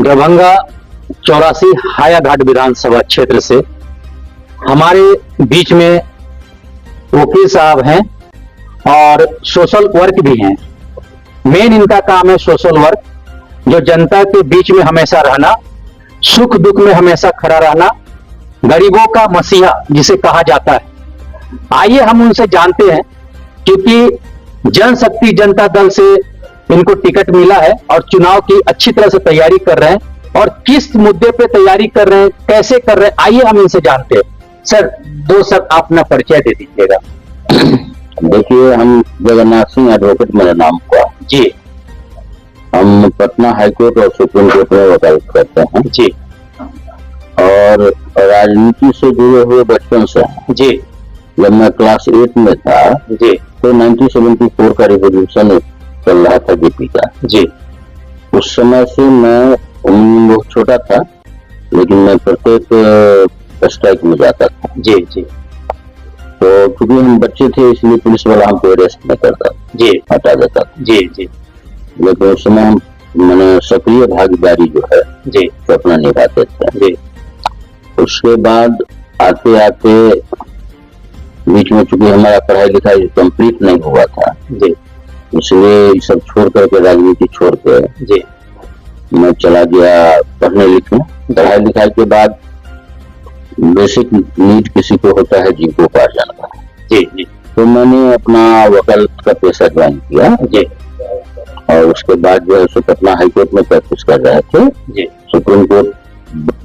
दरभंगा 84 हायाघाट विधानसभा क्षेत्र से हमारे बीच में वकील साहब हैं और सोशल वर्क भी हैं। मेन इनका काम है सोशल वर्क, जो जनता के बीच में हमेशा रहना, सुख दुख में हमेशा खड़ा रहना, गरीबों का मसीहा जिसे कहा जाता है। आइए हम उनसे जानते हैं, क्योंकि जनशक्ति जनता दल से इनको टिकट मिला है और चुनाव की अच्छी तरह से तैयारी कर रहे हैं। और किस मुद्दे पे तैयारी कर रहे हैं, कैसे कर रहे हैं, आइए हम इनसे जानते हैं। सर, सर आप अपना परिचय दे दीजिएगा। देखिए, हम जगन्नाथ सिंह एडवोकेट मेरा नाम हुआ जी। हम पटना हाईकोर्ट और सुप्रीम कोर्ट में वकालत करते हैं जी। और राजनीति से जुड़े हुए बचपन से हैं जी। जब मैं क्लास 8 में था जी। तो 1974 का रिवोल्यूशन चल रहा था जेपी का। जी। उस समय से मैं बहुत छोटा था, लेकिन मैं प्रत्येक स्ट्राइक में जाता था। जी। जी। तो क्योंकि हम बच्चे थे इसलिए पुलिस वाला हमको अरेस्ट नहीं करता, जी, हटा देता था। जी। जी। लेकिन उस समय हम मैंने सक्रिय भागीदारी जो है जी तो अपना निभाते थे। जी। उसके बाद आते आते बीच में चूंकि हमारा पढ़ाई लिखाई कंप्लीट नहीं हुआ था, जी, इसलिए सब छोड़ करके राजनीति छोड़ के जी, मैं चला गया पढ़ने लिखने। पढ़ाई लिखाई के बाद बेसिक नीड किसी को होता है जीविकोपार्जन का। जी। जी। तो मैंने अपना वकालत का पेशा ज्वाइन किया। जी। और उसके बाद जो है सो पटना हाईकोर्ट में प्रैक्टिस कर रहे थे। जी। सुप्रीम कोर्ट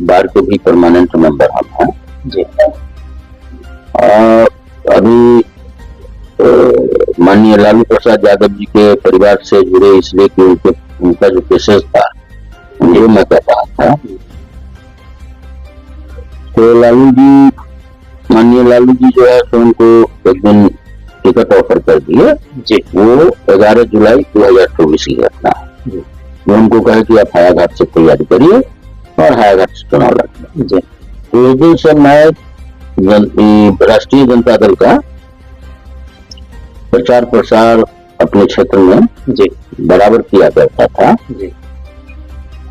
बार के भी परमानेंट मेंबर हम हैं। जी। और अभी माननीय लालू प्रसाद यादव जी के परिवार से जुड़े, इसलिए कि उनका जो केसेस था वो मैं कर रहा था। तो माननीय लालू जी जो है तो उनको एक दिन टिकट ऑफर कर दिए। जी। वो 11 जुलाई 2024 की घटना है। मैं उनको कहा कि आप हायाघाट से तैयारी करिए और हायाघाट से चुनाव लड़िए। तो उस दिन से मैं राष्ट्रीय जनता दल का प्रचार प्रसार अपने क्षेत्र में जी बराबर किया करता था। जी।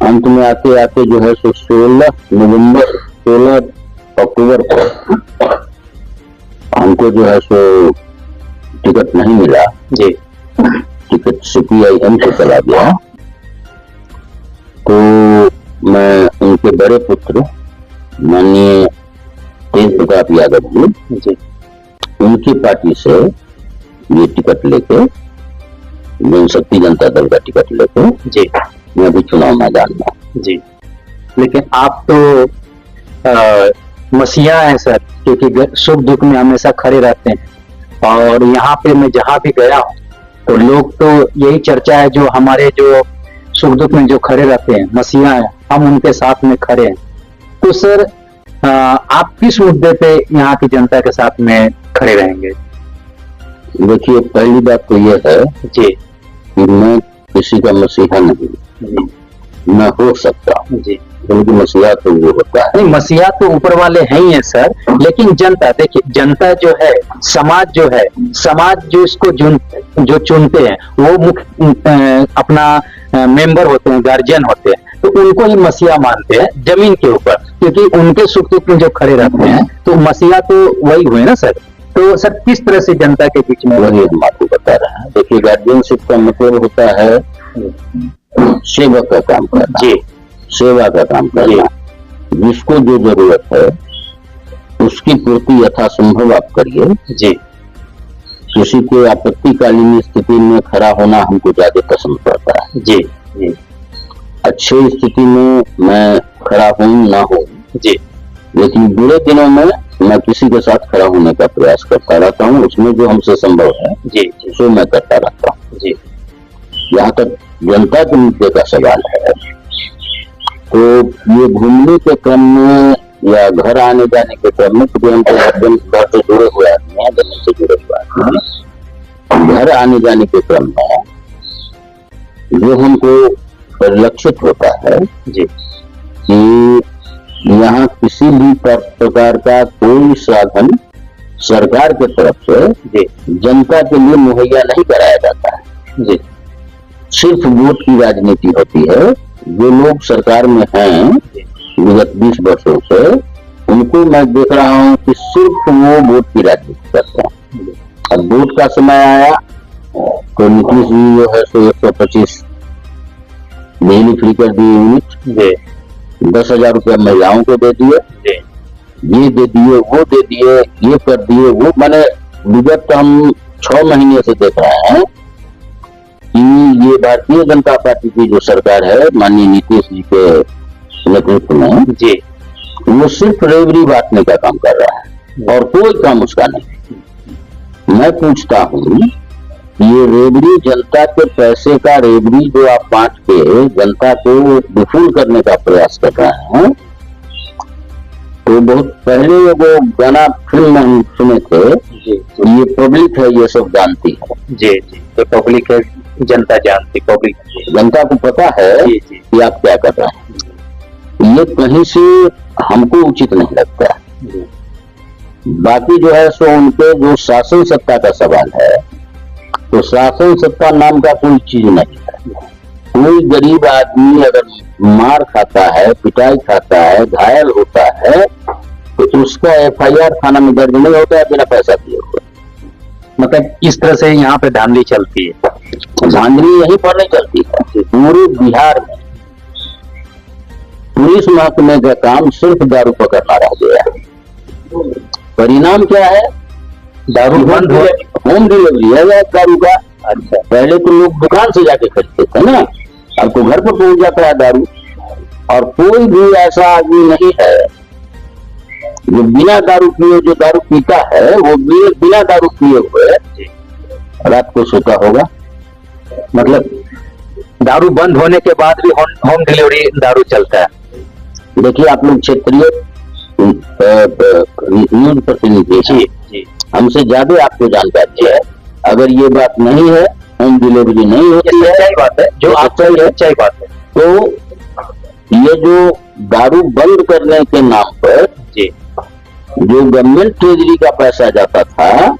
अंत में आते आते जो है सो 16 अक्टूबर को हमको जो है सो टिकट नहीं मिला। जी। टिकट CPIM से चला गया। तो मैं उनके बड़े पुत्र माननीय तेज प्रताप यादव जी, उनकी पार्टी से ये टिकट लेके, जनशक्ति जनता दल का टिकट लेके जी मैं भी चुनाव मैदान में। जी। लेकिन आप तो मसीहा हैं सर, क्योंकि सुख दुख में हमेशा खड़े रहते हैं। और यहाँ पे मैं जहाँ भी गया हूँ तो लोग तो यही चर्चा है, जो हमारे जो सुख दुख में जो खड़े रहते हैं मसीहा हैं, हम उनके साथ में खड़े हैं। तो सर आप किस मुद्दे पे यहाँ की जनता के साथ में खड़े रहेंगे? देखिए, पहली बात तो यह है जी कि मैं किसी का मसीहा नहीं, न हो सकता जी। क्योंकि मसीहा तो वो होता है। नहीं, मसीहा तो ऊपर वाले हैं ही है सर, लेकिन जनता, देखिए जनता जो है, समाज जो है, समाज जो इसको जो चुनते हैं वो मुख्य अपना मेंबर होते हैं, गार्जियन होते हैं, तो उनको ही मसीहा मानते हैं जमीन के ऊपर, क्योंकि उनके सुख दुख में जो खड़े रहते हैं, तो मसीहा तो वही हुए ना सर। तो सर किस तरह से जनता के बीच में? वही हम आपको बता रहे हैं। देखिए, गार्जियनशिप का मतलब होता है सेवक का काम करना। जी, सेवा का काम करना। जिसको जो जरूरत है उसकी पूर्ति यथासंभव आप करिए। जी। किसी के आपत्तिकालीन स्थिति में खड़ा होना हमको ज्यादा पसंद पड़ता है। जी जी। अच्छी स्थिति में मैं खड़ा हूँ ना हूँ जी, लेकिन बुरे दिनों में मैं किसी के साथ खड़ा होने का प्रयास करता रहता हूँ। उसमें जो हमसे संभव है जी सो मैं करता रहता हूँ। जी। यहाँ तक जनता के मुद्दे का सवाल है, तो ये घूमने के क्रम में या घर आने जाने के क्रम में, क्योंकि हम तो घर से जुड़े हुए आदमी हैं, जमीन से जुड़े हुए आदमी हैं, घर आने जाने के क्रम में जो हमको परिलक्षित होता है जी कि यहाँ किसी भी प्रकार का कोई साधन सरकार की तरफ से जनता के लिए मुहैया नहीं कराया जाता है जी। सिर्फ वोट की राजनीति होती है जो लोग सरकार में हैं विगत 20 वर्षों से, उनको मैं देख रहा हूं कि सिर्फ वो वोट की राजनीति करते हैं। अब वोट का समय आया तो नीतीश जी जो है सो 125 बिजली फ्री कर दिए यूनिट, 10,000 रुपया महिलाओं को दे दिए, ये दे दिए, वो दे दिए, ये कर दिए, वो। मैंने विगत हम 6 महीने से देख रहे हैं कि ये भारतीय जनता पार्टी की जो सरकार है माननीय नीतीश जी के नेतृत्व में जी, वो सिर्फ रेवड़ी बांटने का काम कर रहा है और कोई काम उसका नहीं। मैं पूछता हूँ, ये रेवड़ी जनता के पैसे का रेवड़ी जो आप बांट के जनता को विफुल करने का प्रयास कर रहे हैं, तो बहुत पहले वो गाना फिल्म हम सुने थे, ये पब्लिक है ये सब जानती है। जी जी, तो पब्लिक है, जनता जानती, पब्लिक जनता को पता है जी, जी। कि आप क्या कर रहे हैं। ये कहीं से हमको उचित नहीं लगता। बाकी जो है सो उनके जो शासन सत्ता का सवाल है, तो शासन सत्ता नाम का कोई चीज नहीं है। कोई गरीब आदमी अगर मार खाता है, पिटाई खाता है, घायल होता है, तो उसका FIR थाना में दर्ज नहीं होता है बिना पैसा दिए हुए। मतलब इस तरह से यहाँ पे धांधली चलती है। धांधली यहीं पर नहीं चलती है, पूरे बिहार में पुलिस महकमे का काम सिर्फ दारू पकड़ना रह गया है। परिणाम क्या है? दारू बंद हो, होम डिलीवरी है दारू का। अच्छा, पहले तो लोग दुकान से जाके खरीदते थे ना, अब तो घर पर पहुंच जाता है दारू। और कोई भी ऐसा आदमी नहीं है जो बिना दारू पिए, जो दारू पीता है वो बिना दारू पिए हुए रात को सोता होगा। मतलब दारू बंद होने के बाद भी होम डिलीवरी दारू चलता है। देखिए, आप लोग क्षेत्रीय न्यूज प्रतिनिधि जी, हमसे ज्यादा आपको जानकारी है। अगर ये बात नहीं है, होम डिलीवरी नहीं होती है, सच्चाई बात है, जो आप सच्चाई बात है। तो ये जो दारू बंद करने के नाम पर जी, जो गवर्नमेंट ट्रेजरी का पैसा जाता था,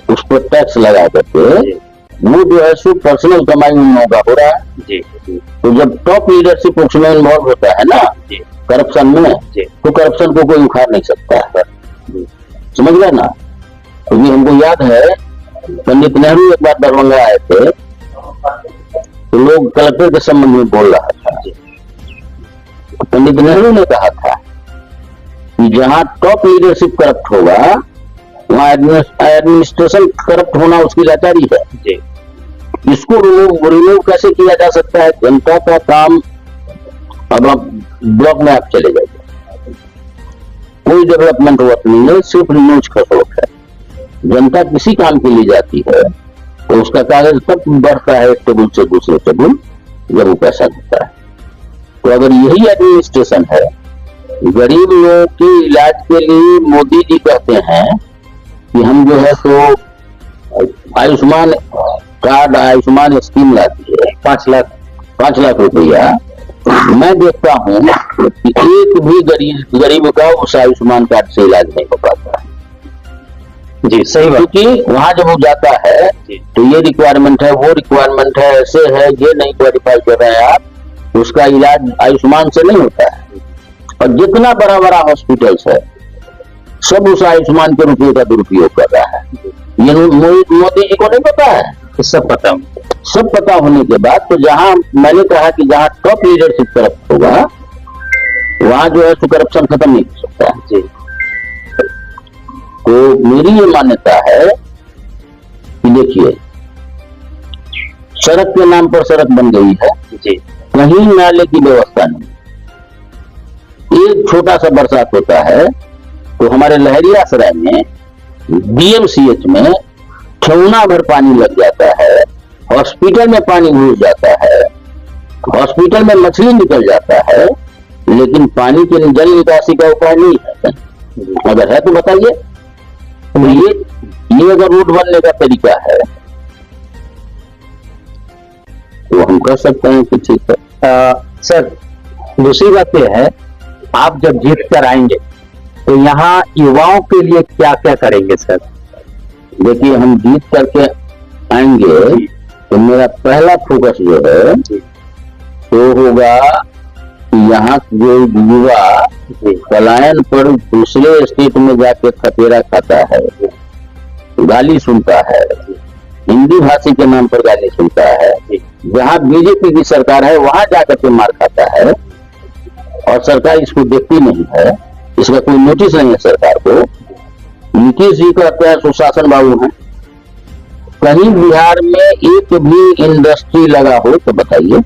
उस पर टैक्स लगा करके वो जो है सो पर्सनल कमाई उन लोगों का हो रहा है जी। तो जब टॉप लीडरशिप उसमें इन्वॉल्व होता है ना करप्शन में, तो करप्शन को कोई उखाड़ नहीं सकता है। समझ गए ना? क्योंकि हमको याद है पंडित नेहरू एक बार दरभंगा आए थे, तो लोग कलेक्टर के संबंध में बोल रहा था। पंडित नेहरू ने कहा था कि जहां टॉप लीडरशिप करप्ट होगा, वहां एडमिनिस्ट्रेशन करप्ट होना उसकी लाचारी है। इसको रिमूव कैसे किया जा सकता है? जनता का काम, अब आप ब्लॉक में आप चले जाइए, कोई डेवलपमेंट वर्क नहीं है, सिर्फ न्यूज खसोट है। जनता किसी काम के लिए जाती है तो उसका कागज तब बढ़ता है एक टेबल से दूसरे टेबल जब वो पैसा देता है। तो अगर यही एडमिनिस्ट्रेशन है, गरीब लोगों के इलाज के लिए मोदी जी कहते हैं कि हम जो है तो आयुष्मान कार्ड, आयुष्मान स्कीम लाती है 5 लाख रुपया। मैं देखता हूं कि एक भी गरीब का उस आयुष्मान कार्ड से इलाज नहीं हो पाता है। जी, सही बात। क्योंकि वहां जब वो जाता है तो ये रिक्वायरमेंट है, वो रिक्वायरमेंट है, ऐसे है, ये नहीं क्वालिफाई कर रहे हैं आप, उसका इलाज आयुष्मान से नहीं होता है। और जितना बड़ा बड़ा हॉस्पिटल्स है, सब उस आयुष्मान के रुपये का दुरुपयोग कर रहा है। ये मोदी जी को नहीं पता है? सब पता, सब पता होने के बाद, तो जहां मैंने कहा कि जहां टॉप लीडरशिप करप्ट होगा, वहां जो है करप्शन खत्म नहीं हो सकता है जी। तो मेरी ये मान्यता है कि देखिए, सड़क के नाम पर सड़क बन गई है जी, कहीं नाले की व्यवस्था नहीं। एक छोटा सा बरसात होता है तो हमारे लहरियासराय में DMCH में ठेवना भर पानी लग जाता है, हॉस्पिटल में पानी घुस जाता है, हॉस्पिटल में मछली निकल जाता है, लेकिन पानी के जल निकासी का उपाय नहीं है। अगर है तो बताइए। तो ये अगर रोड बनने का तरीका है तो हम कर सकते हैं कि ठीक है। सर, दूसरी बात यह है, आप जब जीत कर आएंगे तो यहाँ युवाओं के लिए क्या क्या करेंगे सर? देखिए, हम जीत करके आएंगे तो मेरा पहला फोकस जो है तो होगा कि यहाँ जो युवा पलायन पर दूसरे स्टेट में जाके खतेरा खाता है, गाली सुनता है, हिंदी भाषी के नाम पर गाली सुनता है, जहाँ बीजेपी की सरकार है वहां जाकर के मार खाता है और सरकार इसको देखती नहीं है, इसका कोई नोटिस नहीं है सरकार को। नीतीश जी कहते हैं सुशासन बाबू हैं, कहीं बिहार में एक भी इंडस्ट्री लगा हो तो बताइए,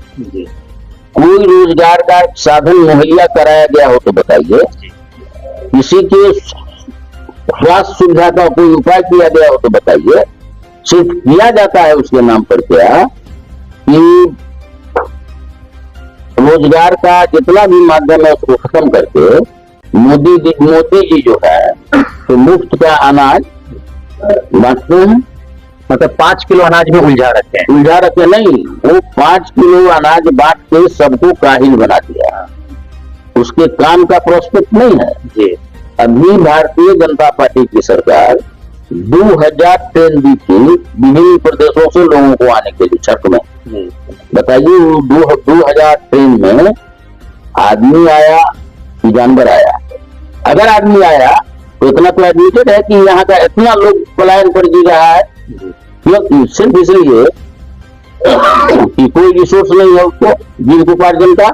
कोई रोजगार का साधन मुहैया कराया गया हो तो बताइए, किसी के स्वास्थ्य सुविधा का कोई उपाय किया गया हो तो बताइए। सिर्फ किया जाता है उसके नाम पर क्या कि रोजगार का जितना भी माध्यम है उसको खत्म करके मोदी जी जो है तो मुफ्त का अनाज बांटते हैं, मतलब 5 किलो अनाज में उलझा रखे नहीं, वो 5 किलो अनाज बांट के सबको काहिल बना दिया, उसके काम का प्रोस्पेक्ट नहीं है जी। अभी भारतीय जनता पार्टी की सरकार 2000 ट्रेन दी थी विभिन्न प्रदेशों से लोगों को आने के लिए छठ में। बताइए 2000 ट्रेन में आदमी आया कि जानवर आया? अगर आदमी आया तो इतना तो एडमिटेड है कि यहाँ का इतना लोग पलायन पर जी रहा है, क्योंकि सिर्फ इसलिए कि कोई रिसोर्स नहीं है उसको जीविकोपार्जन का।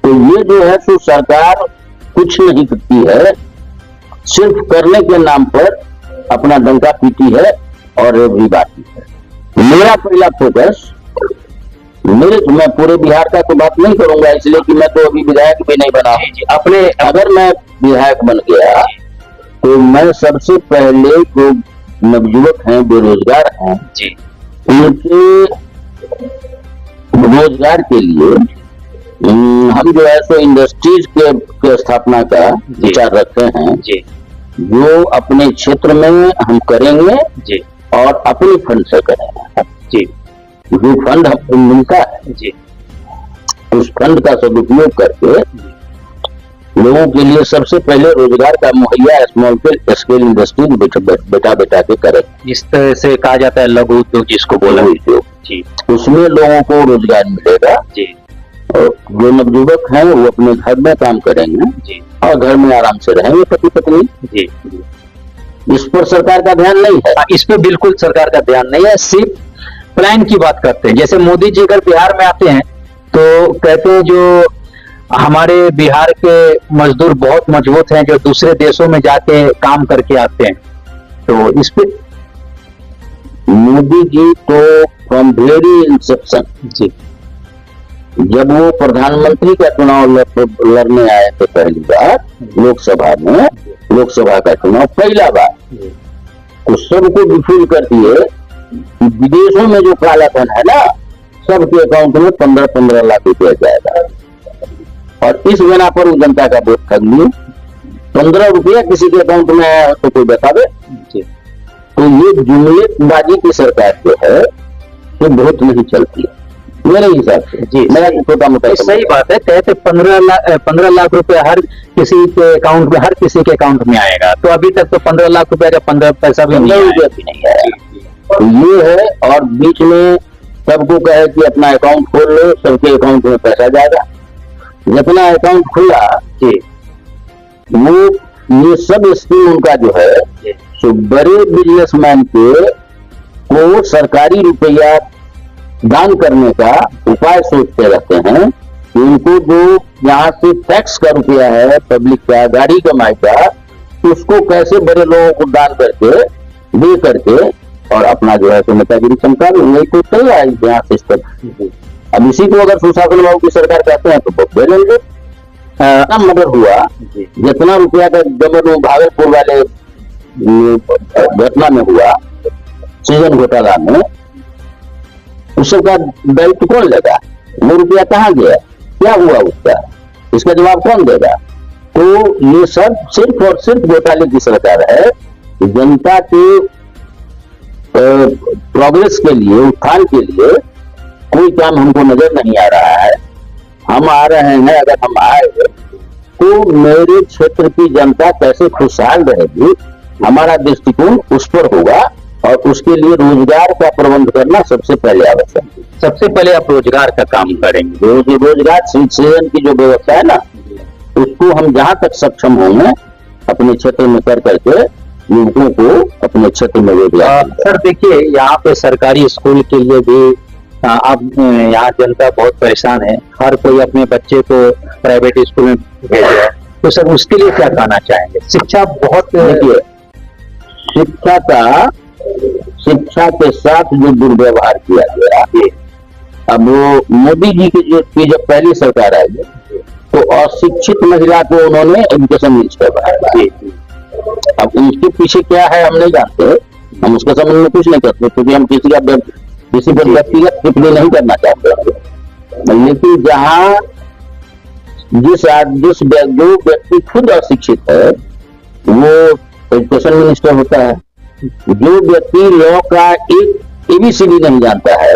तो ये जो है सो सरकार कुछ नहीं करती है, सिर्फ करने के नाम पर अपना डंका पीटी है और भी बाकी है। मेरा पहला फोकस मैं पूरे बिहार का तो बात नहीं करूंगा, इसलिए कि मैं तो अभी विधायक भी नहीं बना। अपने अगर मैं विधायक बन गया तो मैं सबसे पहले जो नवयुवक हैं, बेरोजगार हैं जी, उनके रोजगार के लिए हम जो है सो इंडस्ट्रीज के स्थापना का विचार रखते हैं जी, जो अपने क्षेत्र में हम करेंगे जी और अपने फंड से करेंगे जी। जो फंड हमको मिलता है जी, उस फंड का सदुपयोग करके लोगों के लिए सबसे पहले रोजगार का मुहैया स्मॉल स्केल इंडस्ट्री बैठा के करें, जिस तरह से कहा जाता है लघु उद्योग जिसको बोला उद्योग जी, उसमें लोगों को रोजगार मिलेगा जी। और जो नवयुवक हैं वो अपने घर में काम करेंगे जी और घर में आराम से रहेंगे पति पत्नी जी। इस पर सरकार का ध्यान नहीं है, इस पर बिल्कुल सरकार का ध्यान नहीं है, सिर्फ प्लान की बात करते हैं। जैसे मोदी जी अगर बिहार में आते हैं तो कहते हैं जो हमारे बिहार के मजदूर बहुत मजबूत हैं जो दूसरे देशों में जाके काम करके आते हैं। तो इस पे मोदी जी तो फ्रॉम वेरी इंसेप्शन जी, जब वो प्रधानमंत्री का चुनाव लड़ने आए थे पहली बार लोकसभा में, लोकसभा का चुनाव पहला बार, तो सबको विफुल कर दिए कि विदेशों में जो काला धन है ना सबके अकाउंट में 15-15 लाख रुपया जाएगा। और इस बिना पर वो जनता का वोट ठग लिए। 15 रुपया किसी के अकाउंट में आया तो कोई बता दे। तो ये जुमलेबाजी की सरकार जो है वो बहुत नहीं चलती मेरे हिसाब से जी। मेरा छोटा मोटा सही बात है, कहते 15 लाख रुपया हर किसी के अकाउंट में, हर किसी के अकाउंट में आएगा। तो अभी तक तो 15 लाख रुपया का 15 पैसा भी नहीं आया। तो ये है, और बीच में सबको कहे कि अपना अकाउंट खोल लो, सबके अकाउंट में पैसा जाएगा। जितना अकाउंट खुला जी वो ये सब स्कीम उनका जो है तो बड़े बिजनेसमैन को सरकारी रुपया दान करने का उपाय सोचते रहते हैं कि उनको जो यहाँ से टैक्स का रुपया है पब्लिक का, गाड़ी कमाई का, उसको कैसे बड़े लोगों को दान करके दे करके और अपना जो है तो नेतागिरी चमका दो। यही तो चल रहा है यहाँ सिस्टम। अब इसी को अगर सुशासन बाबू की सरकार कहते हैं तो बहुत बेलेंगे। मर्डर हुआ, जितना रुपया का जब भागलपुर वाले घटना में हुआ, सृजन घोटाला में, उस सबका दायित्व कौन लेगा? वो रुपया कहाँ गया, क्या हुआ उसका, इसका जवाब कौन देगा? तो ये सब सिर्फ और सिर्फ घोटाले की सरकार है। जनता के प्रोग्रेस के लिए, उत्थान के लिए कोई काम हमको नजर नहीं आ रहा है। हम आ रहे हैं, अगर हम आए तो मेरे क्षेत्र की जनता कैसे खुशहाल रहेगी, हमारा दृष्टिकोण उस पर होगा। और उसके लिए रोजगार का प्रबंध करना सबसे पहले आवश्यक है। सबसे पहले आप रोजगार का काम करेंगे। रोजगार सृजन की जो व्यवस्था है ना, उसको हम जहां तक सक्षम होंगे अपने क्षेत्र में कर करके युवकों को अपने क्षेत्र में रोजगार। सर देखिए, यहाँ पे सरकारी स्कूल के लिए भी अब यहाँ जनता बहुत परेशान है। हर कोई अपने बच्चे को प्राइवेट स्कूल में भेज रहा है, तो सर उसके लिए क्या कहना चाहेंगे? शिक्षा बहुत, देखिए, शिक्षा के साथ जो दुर्व्यवहार किया गया, अब वो मोदी जी की जब पहली सरकार आई तो अशिक्षित महिला को उन्होंने एजुकेशन मिनिस्टर बनाया। अब उसके पीछे क्या है हम नहीं जानते, हम उसके संबंध में कुछ नहीं करते क्योंकि हम किसी पर व्यक्तिगत टिप्पणी नहीं करना चाहते। लेकिन जहाँ जो व्यक्ति खुद अशिक्षित है वो एजुकेशन मिनिस्टर होता है। जो व्यक्ति लॉ का एक एबीसीडी नहीं जानता है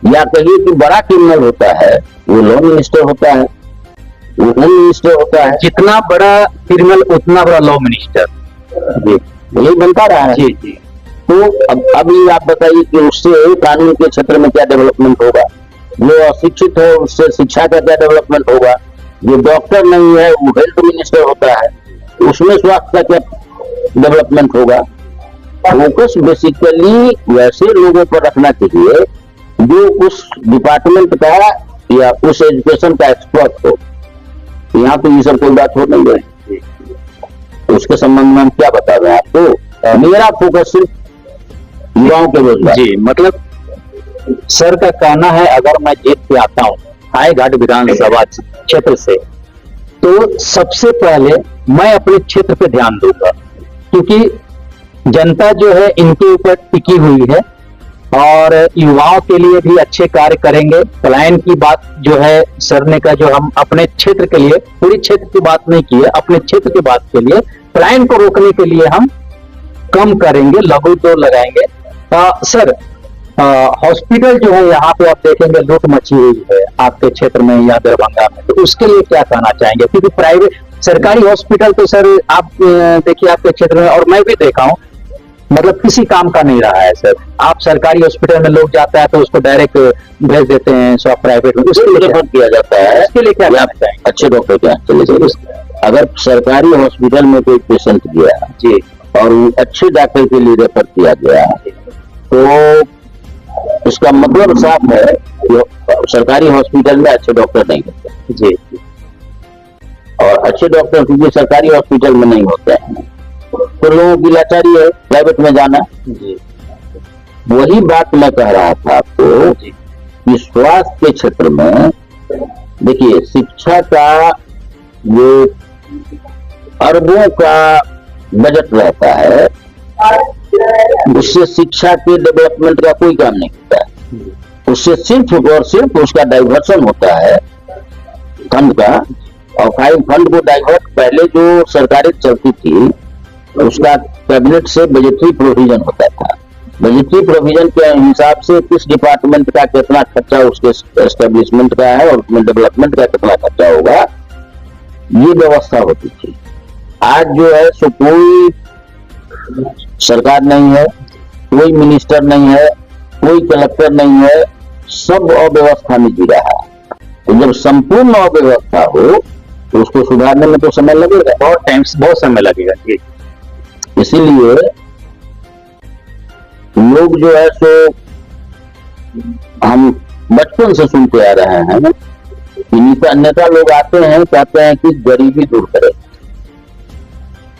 या कहिए कि बड़ा क्रिमिनल होता है, वो लॉ मिनिस्टर होता है, वो होम मिनिस्टर होता है। जितना बड़ा क्रिमिनल उतना बड़ा लॉ मिनिस्टर, यही बनता रहा है। जी। तो अभी आप बताइए कि उससे कानून के क्षेत्र में क्या डेवलपमेंट होगा? जो अशिक्षित है उससे शिक्षा का क्या डेवलपमेंट होगा? जो डॉक्टर नहीं है वो हेल्थ मिनिस्टर होता है, उसमें स्वास्थ्य का क्या डेवलपमेंट होगा? फोकस बेसिकली वैसे लोगों पर रखना चाहिए जो उस डिपार्टमेंट का या उस एजुकेशन का एक्सपर्ट हो। यहाँ तो ये सब कोई बात हो नहीं है, उसके संबंध में हम क्या बता रहे हैं आपको। मेरा फोकस सिर्फ युवाओं के रोजगार। जी, मतलब सर का कहना है अगर मैं जीत के आता हूँ हाईघाट विधानसभा क्षेत्र से तो सबसे पहले मैं अपने क्षेत्र पे ध्यान दूंगा, क्योंकि जनता जो है इनके ऊपर टिकी हुई है और युवाओं के लिए भी अच्छे कार्य करेंगे। पलायन की बात जो है सर ने का, जो हम अपने क्षेत्र के लिए, पूरी क्षेत्र की बात नहीं की है, अपने क्षेत्र की बात के लिए पलायन को रोकने के लिए हम कम करेंगे, लघु दौड़ लगाएंगे। सर हॉस्पिटल जो है यहाँ पे आप देखेंगे लूट मची हुई है आपके क्षेत्र में या दरभंगा में, तो उसके लिए क्या कहना चाहेंगे? क्योंकि प्राइवेट सरकारी हॉस्पिटल तो सर आप देखिए आपके क्षेत्र में, और मैं भी देखा हूँ, मतलब किसी काम का नहीं रहा है सर। आप सरकारी हॉस्पिटल में लोग जाता है तो उसको डायरेक्ट भेज देते हैं सब प्राइवेट में, उसके लिए रेफर किया जाता है। उसके लिए क्या कहना चाहेंगे? अच्छे डॉक्टर क्या चले जाइए। अगर सरकारी हॉस्पिटल में कोई पेशेंट गया जी और अच्छे डॉक्टर के लिए रेफर किया गया तो उसका मतलब साफ है कि सरकारी हॉस्पिटल में अच्छे डॉक्टर नहीं होते जी, और अच्छे डॉक्टर क्योंकि सरकारी हॉस्पिटल में नहीं होते हैं तो लोगों की लाचारी है प्राइवेट में जाना। वही बात मैं कह रहा था आपको कि स्वास्थ्य के क्षेत्र में देखिए शिक्षा का जो अरबों का बजट रहता है उससे शिक्षा के डेवलपमेंट का कोई काम नहीं होता है। उससे सिर्फ और सिर्फ उसका डाइवर्सन होता है फंड का, और फंड को डाइवर्ट पहले जो सरकारें चलती थी उसका कैबिनेट से बजटरी प्रोविजन होता था। बजटरी प्रोविजन के हिसाब से किस डिपार्टमेंट का कितना खर्चा उसके एस्टेब्लिशमेंट का है और उसमें डेवलपमेंट का कितना खर्चा होगा, ये व्यवस्था होती थी। आज जो है सो कोई सरकार नहीं है, कोई मिनिस्टर नहीं है, कोई कलेक्टर नहीं है, सब अव्यवस्था में जी रहा है। तो जब संपूर्ण अव्यवस्था हो तो उसको सुधारने में तो समय लगेगा, बहुत समय लगेगा। इसीलिए लोग जो है सो हम बचपन से सुनते आ रहे हैं कि नेता लोग आते हैं कहते हैं कि गरीबी दूर करें,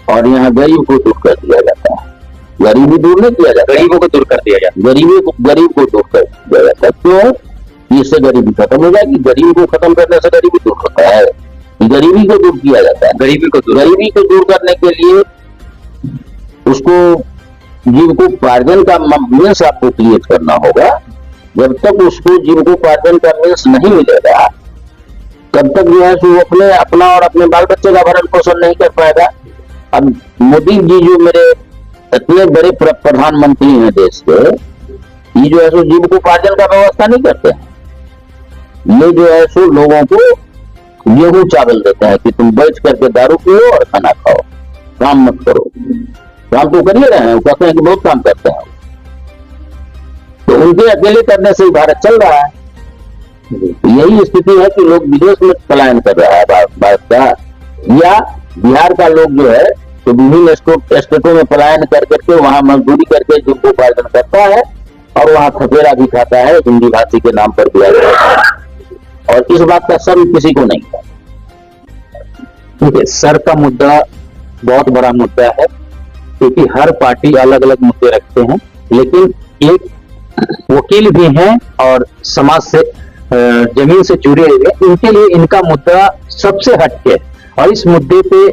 और यहाँ गरीब को दूर कर दिया जाता है। गरीबी दूर नहीं किया जाता, गरीबों को दूर कर दिया जाता है। गरीब को दूर कर दिया जाता है। क्यों? इससे गरीबी खत्म हो जाएगी। गरीबी को खत्म करने से गरीबी दूर होता है। गरीबी को दूर किया जाता है। गरीबी को दूर करने के लिए उसको जीविकोपार्जन का मीन्स आपको क्रिएट करना होगा। जब तक उसको जीविकोपार्जन का मीन्स नहीं मिलेगा तब तक जो है वो अपना और अपने बाल बच्चे का भरण पोषण नहीं कर पाएगा। अब मोदी जी जो मेरे इतने बड़े प्रधानमंत्री हैं देश के, ये जो है सो जीविकोपार्जन का व्यवस्था नहीं करते हैं। ये जो है सो लोगों को गेहूं चावल देते हैं कि तुम बैठ करके दारू पियो और खाना खाओ, काम मत करो। काम तो कर ही रहे हैं, वो कहते हैं कि बहुत काम करते हैं, तो उनके अकेले करने से ही भारत चल रहा है। यही स्थिति है कि लोग विदेश में पलायन कर रहा है भारत का, या बिहार का लोग जो है तो विभिन्न स्टेटों में पलायन कर करके वहां मजदूरी करके जिनको उपार्जन करता है और वहां थपेरा भी खाता है हिंदी भाषी के नाम पर दिया जाता है। और इस बात का शर्म किसी को नहीं है। देखिए, सर का मुद्दा बहुत बड़ा मुद्दा है, क्योंकि हर पार्टी अलग अलग मुद्दे रखते हैं, लेकिन एक वकील भी हैं और समाज से जमीन से जुड़े हुए, इनके लिए इनका मुद्दा सबसे हटके, और इस मुद्दे पे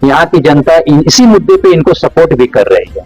यहाँ की जनता इसी मुद्दे पे इनको सपोर्ट भी कर रही है।